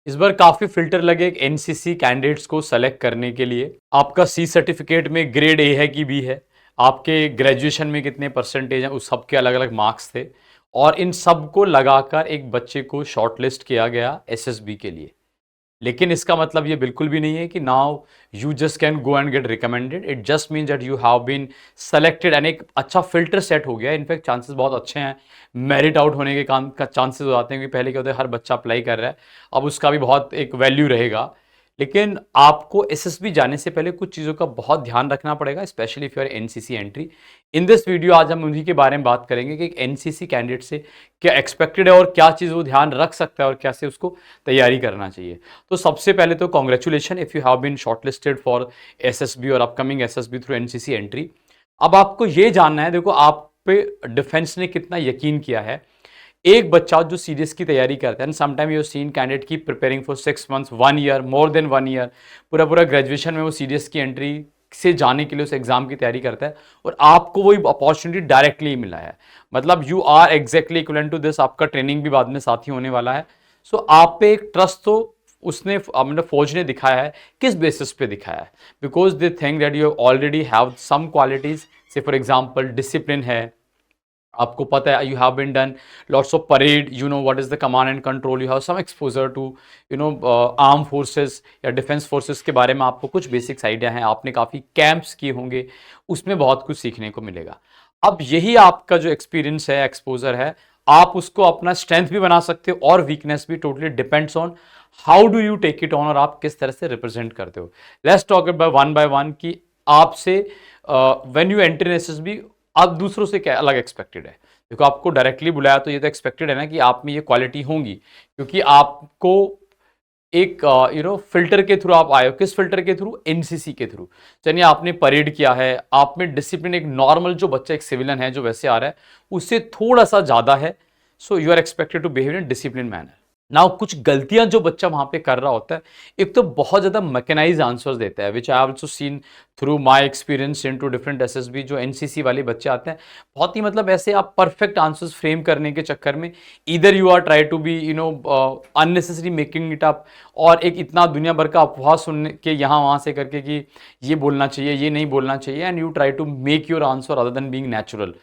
इस बार काफ़ी फ़िल्टर लगे एनसीसी कैंडिडेट्स को सेलेक्ट करने के लिए। आपका सी सर्टिफ़िकेट में ग्रेड ए है कि बी है, आपके ग्रेजुएशन में कितने परसेंटेज हैं, उस सब के अलग-अलग मार्क्स थे और इन सब को लगाकर एक बच्चे को शॉर्टलिस्ट किया गया एसएसबी के लिए। लेकिन इसका मतलब ये बिल्कुल भी नहीं है कि now you just can go and get recommended. It just means that you have been selected and एक अच्छा फिल्टर सेट हो गया। इनफैक्ट चांसेस बहुत अच्छे हैं, मेरिट आउट होने के काम का चांसेस हो जाते हैं, क्योंकि पहले क्या होता है हर बच्चा अप्लाई कर रहा है, अब उसका भी बहुत एक वैल्यू रहेगा। लेकिन आपको एसएसबी जाने से पहले कुछ चीज़ों का बहुत ध्यान रखना पड़ेगा, specially if you are NCC entry. In this video आज हम उन्हीं के बारे में बात करेंगे कि एक एनसीसी कैंडिडेट से क्या एक्सपेक्टेड है और क्या चीज़ वो ध्यान रख सकता है और कैसे उसको तैयारी करना चाहिए। तो सबसे पहले तो congratulation if you have been shortlisted for SSB और upcoming SSB through NCC entry. अब आपको ये जानना है, देखो आप पे डिफेंस ने कितना यकीन किया है। एक बच्चा जो सीडीएस की तैयारी करता है, समटाइम यू सीन कैंडिडेट की preparing for 6 months, 1 year, more than 1 year, पूरा पूरा ग्रेजुएशन में वो सीडीएस की एंट्री से जाने के लिए उस एग्जाम की तैयारी करता है और आपको वही अपॉर्चुनिटी डायरेक्टली मिला है। मतलब you are exactly equivalent to this, आपका ट्रेनिंग भी बाद में साथ ही होने वाला है। सो आप पे एक ट्रस्ट तो उसने मतलब फौज ने दिखाया है। किस बेसिस पे दिखाया है? Because they think that you already have some qualities, say for example discipline है, आपको पता है you have been done lots of parade, you know what is the command and control, you have some exposure to you know arm forces या defence forces के बारे में आपको कुछ बेसिक्स आइडिया हैं, आपने काफ़ी कैंप्स किए होंगे, उसमें बहुत कुछ सीखने को मिलेगा। अब यही आपका जो एक्सपीरियंस है, एक्सपोजर है, आप उसको अपना स्ट्रेंथ भी बना सकते हो और वीकनेस भी, totally depends on how do you take it on और आप किस तरह से रिप्रेजेंट करते हो। लेट्स टॉक बाय वन कि आपसे when you enter in SSB आप दूसरों से क्या अलग एक्सपेक्टेड है। देखो आपको डायरेक्टली बुलाया तो ये तो एक्सपेक्टेड है ना कि आप में ये क्वालिटी होंगी, क्योंकि आपको एक फिल्टर के थ्रू आप आए हो। किस फिल्टर के थ्रू? एनसीसी के थ्रू। यानी आपने परेड किया है, आप में डिसिप्लिन एक नॉर्मल जो बच्चा एक सिविलियन है जो वैसे आ रहा है उससे थोड़ा सा ज्यादा है। So you are expected to behave in discipline manner. Now कुछ गलतियां जो बच्चा वहां पे कर रहा होता है, एक तो बहुत ज्यादा मैकेनाइज आंसर्स देता है, which I also seen through my experience into different SSB. जो एनसीसी वाले बच्चे आते हैं बहुत ही मतलब ऐसे आप परफेक्ट आंसर्स फ्रेम करने के चक्कर में इधर you are try to be unnecessary making it up, और एक इतना दुनिया भर का अफवाह सुनने के यहाँ वहाँ से करके कि ये बोलना चाहिए, ये नहीं बोलना चाहिए, and you try to make your answer other than being natural.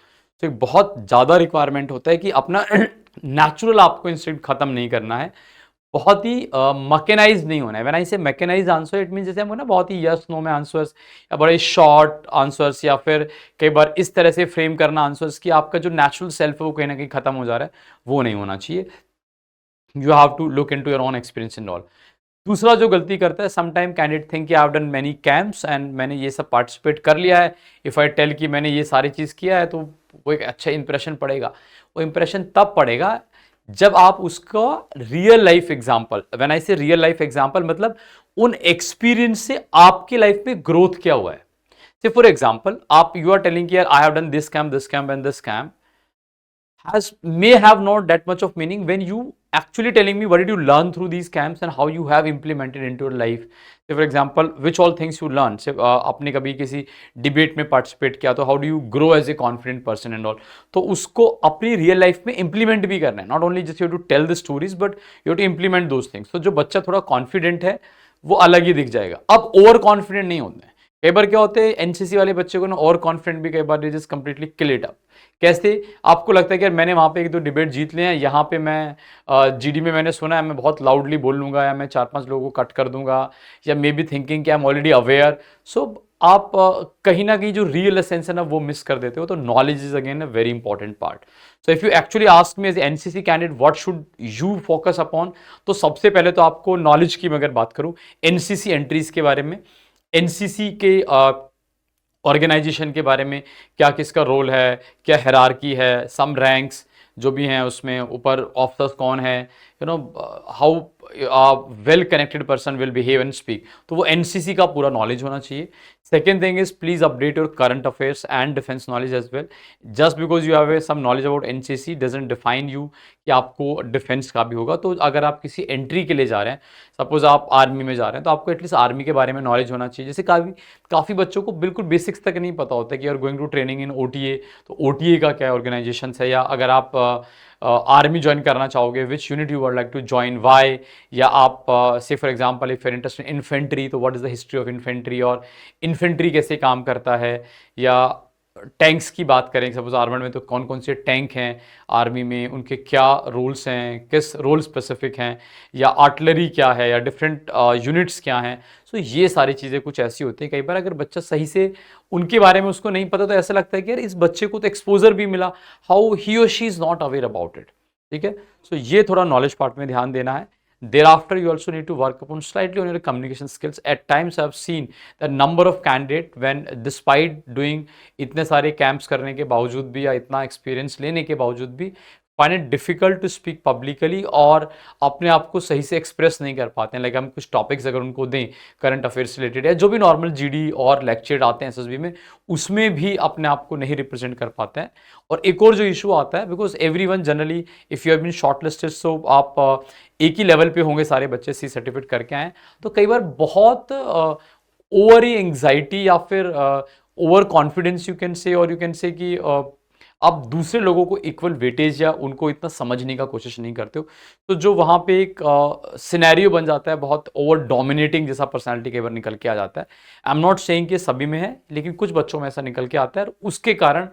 तो एक बहुत ज़्यादा रिक्वायरमेंट होता है कि अपना नेचुरल आपको इंस्टेंट खत्म नहीं करना है, बहुत ही मैकेनाइज नहीं होना है। व्हेन आई से मैकेनाइज आंसर, इट मीन जैसे हम ना बहुत ही यस नो में आंसर्स या बड़े शॉर्ट आंसर्स या फिर कई बार इस तरह से फ्रेम करना आंसर्स कि आपका जो नेचुरल सेल्फ है वो कहीं ना कहीं खत्म हो जा रहा है, वो नहीं होना चाहिए। You have to look into your own experience in all. दूसरा जो गलती करता है, समटाइम कैंडिडेट थिंक कि I have done many camps and मैंने ये सब पार्टिसिपेट कर लिया है, इफ आई टेल कि मैंने ये सारी चीज़ किया है तो वो एक अच्छा इंप्रेशन पड़ेगा। वो इंप्रेशन तब पड़ेगा जब आप उसका real life example, when I से रियल लाइफ एग्जांपल मतलब उन एक्सपीरियंस से आपकी लाइफ में ग्रोथ क्या हुआ है। से फॉर एग्जांपल आप यू आर टेलिंग कि यार आई have done this camp and this camp may have not that much of meaning when you actually telling me what did you learn through these camps and how you have implemented into your life. Say for example which all things you learn, say आपने कभी किसी debate में participate किया तो how do you grow as a confident person and all, तो उसको अपनी real life में इंप्लीमेंट भी करना है। Not only just you to tell the stories but you to implement those things. तो जो बच्चा थोड़ा कॉन्फिडेंट है वो अलग ही दिख जाएगा। अब ओवर कॉन्फिडेंट नहीं होते हैं, कई बार क्या होते हैं एनसीसी वाले बच्चे को ना और कॉन्फिडेंट भी कई बार they just completely kill it up. कैसे? आपको लगता है कि यार मैंने वहाँ पे एक दो डिबेट जीत लिए हैं, यहाँ पे मैं जीडी में मैंने सुना है मैं बहुत लाउडली बोल लूँगा या मैं 4-5 लोगों को कट कर दूंगा, या मे बी थिंकिंग कि आई एम ऑलरेडी अवेयर। सो आप कहीं ना कहीं जो रियल एसेंस है ना वो मिस कर देते हो। तो knowledge is again a very important part. So if you actually ask me as NCC candidate what should you focus upon, तो सबसे पहले तो आपको नॉलेज की मैं अगर बात करूँ एनसीसी एंट्रीज के बारे में, एनसीसी के ऑर्गेनाइजेशन के बारे में, क्या किसका रोल है, क्या हायरार्की है, सम रैंक्स जो भी हैं उसमें ऊपर ऑफिसर्स कौन है, you know how well connected person will behave and speak, तो वो एनसीसी का पूरा नॉलेज होना चाहिए। Second thing is please update your current affairs and defence knowledge as well. Just because you have some knowledge about NCC doesn't define you कि आपको defence का भी होगा। तो अगर आप किसी एंट्री के लिए जा रहे हैं, सपोज आप आर्मी में जा रहे हैं, तो आपको एटलीस्ट आर्मी के बारे में नॉलेज होना चाहिए। जैसे काफ़ी बच्चों को बिल्कुल बेसिक्स तक नहीं पता होता कि you are going to training in OTA, तो ओटीए का क्या ऑर्गेनाइजेशन है, या अगर आप आर्मी ज्वाइन करना चाहोगे, which unit you would like to join, why, या आप से for example if you are interested in infantry तो what is the history of infantry, और इन्फेंट्री कैसे काम करता है, या टैंक्स की बात करें, सपोज आर्मड में तो कौन कौन से टैंक हैं आर्मी में, उनके क्या रोल्स हैं, किस रोल स्पेसिफिक हैं, या आर्टिलरी क्या है, या डिफरेंट यूनिट्स क्या हैं। सो ये सारी चीज़ें कुछ ऐसी होती हैं, कई बार अगर बच्चा सही से उनके बारे में उसको नहीं पता तो ऐसा लगता है कि यार इस बच्चे को तो एक्सपोजर भी मिला, हाउ ही और she is not aware about it. ठीक है, सो ये थोड़ा नॉलेज पार्ट में ध्यान देना है। Thereafter, you also need to work upon slightly on your communication skills. At times, I've seen the number of candidate when, despite doing इतने सारे कैंप्स करने के बावजूद भी या इतना एक्सपीरियंस लेने के बावजूद भी, find it difficult to speak publicly और अपने आप को सही से एक्सप्रेस नहीं कर पाते हैं। लाइक हम कुछ टॉपिक्स अगर उनको दें करंट अफेयर्स रिलेटेड या जो भी नॉर्मल जीडी और लेक्चर आते हैं एसएसबी में, उसमें भी अपने आप को नहीं रिप्रेजेंट कर पाते हैं। और एक और जो इशू आता है, because everyone generally if you have been shortlisted, so आप एक ही लेवल पे होंगे सारे बच्चे सी सर्टिफिकेट करके आए, तो कई बार बहुत ओवर ही एंग्जाइटी या फिर over confidence you can say, और यू कैन से कि आप दूसरे लोगों को इक्वल वेटेज या उनको इतना समझने का कोशिश नहीं करते हो, तो जो वहाँ पे एक सिनेरियो बन जाता है, बहुत ओवर डोमिनेटिंग जैसा पर्सनालिटी कई बार निकल के आ जाता है। आई एम नॉट सेइंग कि सभी में है, लेकिन कुछ बच्चों में ऐसा निकल के आता है और उसके कारण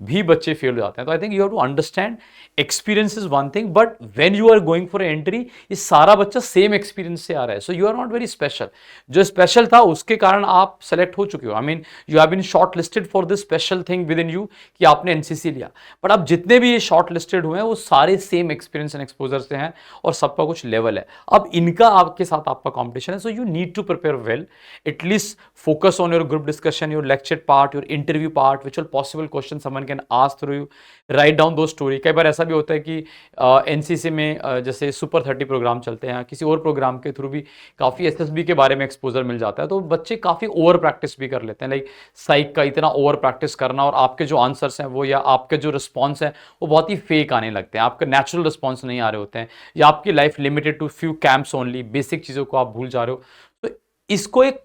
भी बच्चे फेल हो जाते हैं। तो I think you have to understand experience is one thing, but when you are going for entry, ये सारा बच्चा सेम एक्सपीरियंस से आ रहा है, so you are not very special. जो स्पेशल था उसके कारण आप सेलेक्ट हो चुके हो, I mean you have been shortlisted for this special thing within you कि आपने एनसीसी लिया। बट अब जितने भी ये शॉर्ट लिस्टेड हुए हैं वो सारे सेम एक्सपीरियंस एंड एक्सपोजर से हैं और सबका कुछ लेवल है। अब इनका आपके साथ आपका कॉम्पिटिशन है, so you need to prepare well, at least focus on your group discussion, your lecture part, your interview part, which will possible question someone can ask through you, write down दो story. कई बार ऐसा भी होता है कि NCC में जैसे सुपर 30 प्रोग्राम चलते हैं, किसी और प्रोग्राम के थ्रू भी काफ़ी एसएसबी के बारे में एक्सपोजर मिल जाता है, तो बच्चे काफ़ी ओवर प्रैक्टिस भी कर लेते हैं। लाइक साइक का इतना ओवर प्रैक्टिस करना और आपके जो आंसर्स हैं वो या आपके जो रिस्पॉन्स हैं वो बहुत ही फेक आने लगते हैं, आपके नेचुरल रिस्पॉन्स नहीं आ रहे होते हैं, या आपकी life limited to few camps only, basic चीज़ों को आप भूल जा रहे हो। तो इसको एक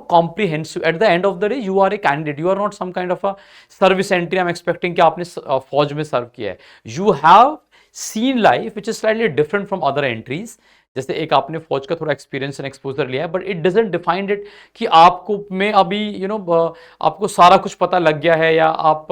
comprehensive, at the end of the day you are a candidate, you are not some kind of a service entry, I am expecting कि आपने फौज में सर्व किया है। You have seen life which is slightly different from other entries. जैसे एक आपने फौज का थोड़ा एक्सपीरियंस एंड एक्सपोजर लिया है, but it doesn't define it कि आपको में अभी आपको सारा कुछ पता लग गया है, या आप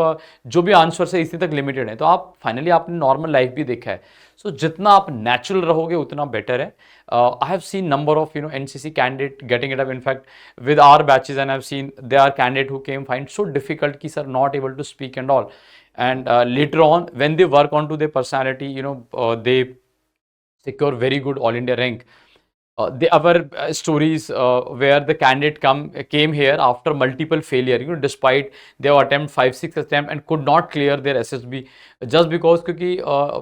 जो भी आंसर से इसी तक लिमिटेड है। तो आप फाइनली आपने नॉर्मल लाइफ भी देखा है, सो जितना आप नेचुरल रहोगे उतना बेटर है। I have seen number of NCC candidate getting it up. In fact, with our batches, and I've seen there are candidate who came find so difficult कि sir not able to speak and all. And later on, when they work onto their personality, they secure very good all India rank. There were stories where the candidate came here after multiple failure, despite their attempt 5-6 attempt and could not clear their SSB, just because क्योंकि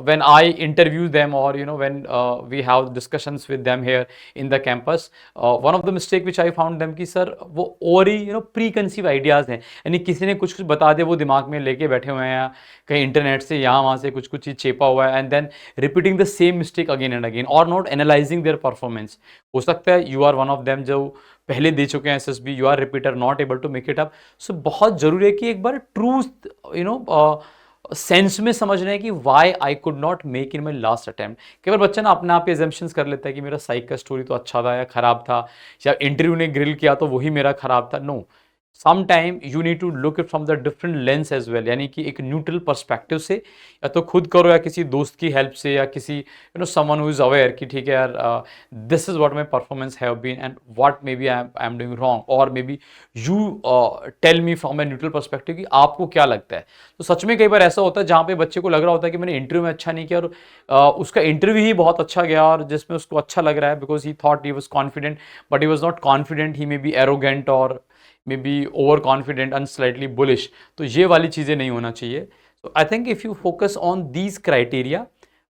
when I interview them, or when we have discussions with them here in the campus, one of the mistake which I found them कि sir वो और ही preconceived ideas हैं, यानी किसी ने कुछ बता दे वो दिमाग में लेके बैठे हुए हैं, कहीं इंटरनेट से यहाँ वहाँ से कुछ चीज़ चेपा हुआ है, and then repeating the same mistake again and again, और नॉट एनालाइजिंग देयर परफॉर्मेंस। हो सकता है you are one of them जो पहले दे चुके हैं SSB, you are repeater, not able to make it up. So बहुत जरूरी है कि एक बार ट्रूथ सेंस में समझना है कि why I could not make in my last attempt. कई बार बच्चा ना अपने आप एजम्पशंस कर लेता है कि मेरा साइक का स्टोरी तो अच्छा था या खराब था, या इंटरव्यू ने ग्रिल किया तो वही मेरा खराब था। No, sometime you need to look it from the different lens as well, यानी कि एक न्यूट्रल पर्सपेक्टिव से, या तो खुद करो या किसी दोस्त की हेल्प से, या किसी समवन हु इज अवेयर कि ठीक है यार, this is what my performance have been and what maybe I am doing wrong, और maybe you tell me from a neutral perspective कि आपको क्या लगता है। तो सच में कई बार ऐसा होता है जहाँ पे बच्चे को लग रहा होता है कि मैंने इंटरव्यू में अच्छा नहीं किया, और उसका इंटरव्यू ही बहुत अच्छा गया, और जिसमें उसको अच्छा लग रहा है because he thought he was confident, but he was not confident, he maybe arrogant और maybe over confident and slightly bullish. तो ये वाली चीज़ें नहीं होना चाहिए। So I think if you focus on these criteria,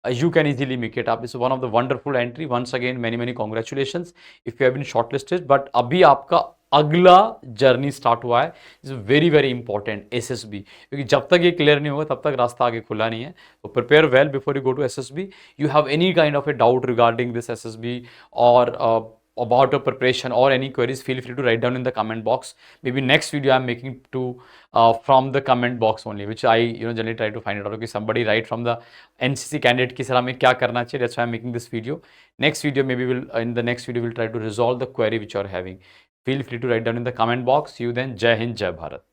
you can easily make it up. It's one of the wonderful entry. Once again, many congratulations if you have been shortlisted. But अभी आपका अगला journey start हुआ है, is very important, SSB, क्योंकि जब तक ये clear नहीं होगा तब तक रास्ता आगे खुला नहीं है। तो prepare well before you go to SSB. You have any kind of a doubt regarding this SSB, और about your preparation or any queries, feel free to write down in the comment box. Maybe next video I'm making to from the comment box only, which I generally try to find it out. Okay, somebody write from the NCC candidate ki sir हमें क्या करना चाहिए. That's why I'm making this video. Next video maybe in the next video we'll try to resolve the query which you are having. Feel free to write down in the comment box. See you then. Jai Hind, Jai Bharat.